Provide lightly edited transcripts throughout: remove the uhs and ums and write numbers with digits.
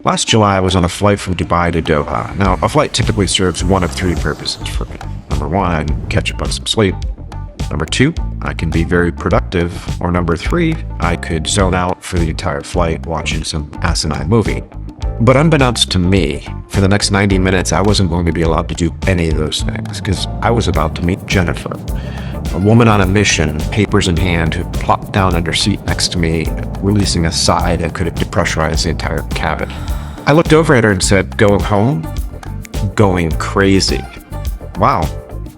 Last July, I was on a flight from Dubai to Doha. Now, a flight typically serves one of three purposes for me. Number one, I can catch up on some sleep. Number two, I can be very productive. Or number three, I could zone out for the entire flight watching some asinine movie. But unbeknownst to me, for the next 90 minutes, I wasn't going to be allowed to do any of those things because I was about to meet Jennifer, a woman on a mission, papers in hand, who plopped down on her seat next to me, releasing a sigh that could have depressurized the entire cabin. I looked over at her and said, "Going home? Going crazy. Wow,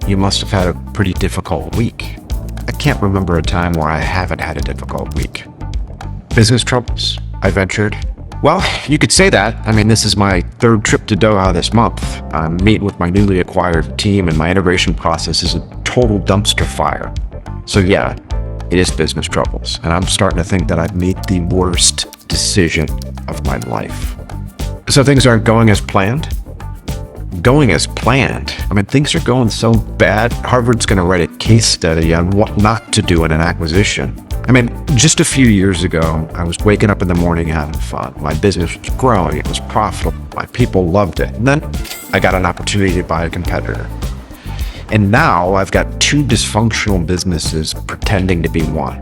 you must have had a pretty difficult week." I can't remember a time where I haven't had a difficult week. Business troubles? I ventured. Well, you could say that. I mean, this is my third trip to Doha this month. I'm meeting with my newly acquired team, and my integration process is a total dumpster fire. So yeah, it is business troubles, and I'm starting to think that I've made the worst decision of my life. So things aren't going as planned? Going as planned? I mean, things are going so bad, Harvard's going to write a case study on what not to do in an acquisition. I mean, just a few years ago, I was waking up in the morning having fun. My business was growing, it was profitable, my people loved it. And then I got an opportunity to buy a competitor. And now I've got two dysfunctional businesses pretending to be one.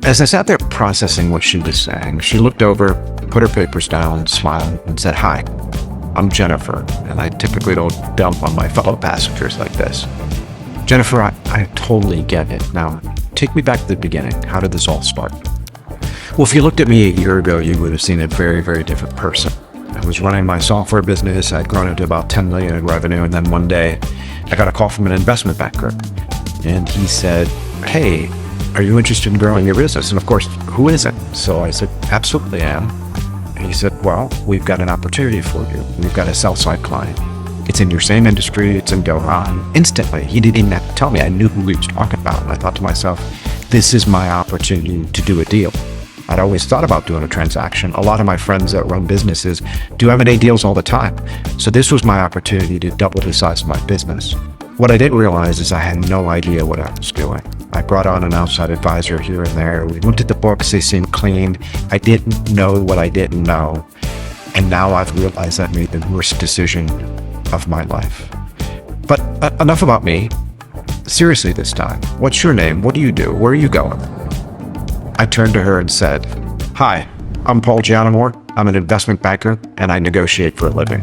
As I sat there processing what she was saying, she looked over, put her papers down, smiled, and said, "Hi, I'm Jennifer, and I typically don't dump on my fellow passengers like this." Jennifer, I totally get it. Now, take me back to the beginning. How did this all start? Well, if you looked at me a year ago, you would have seen a very, very different person. I was running my software business. I'd grown into about 10 million in revenue. And then one day I got a call from an investment banker, and he said, "Hey, are you interested in growing your business?" And of course, who isn't? So I said, "Absolutely am." And he said, "Well, we've got an opportunity for you. We've got a sell-side client. It's in your same industry. It's in Doha." And instantly, he didn't even have to tell me. I knew who he was talking about. And I thought to myself, this is my opportunity to do a deal. I'd always thought about doing a transaction. A lot of my friends that run businesses do M&A deals all the time. So this was my opportunity to double the size of my business. What I didn't realize is I had no idea what I was doing. I brought on an outside advisor here and there. We looked at the books. They seemed clean. I didn't know what I didn't know. And now I've realized I made the worst decision of my life. But enough about me. Seriously this time, what's your name? What do you do? Where are you going? I turned to her and said, "Hi, I'm Paul Giannamore. I'm an investment banker, and I negotiate for a living."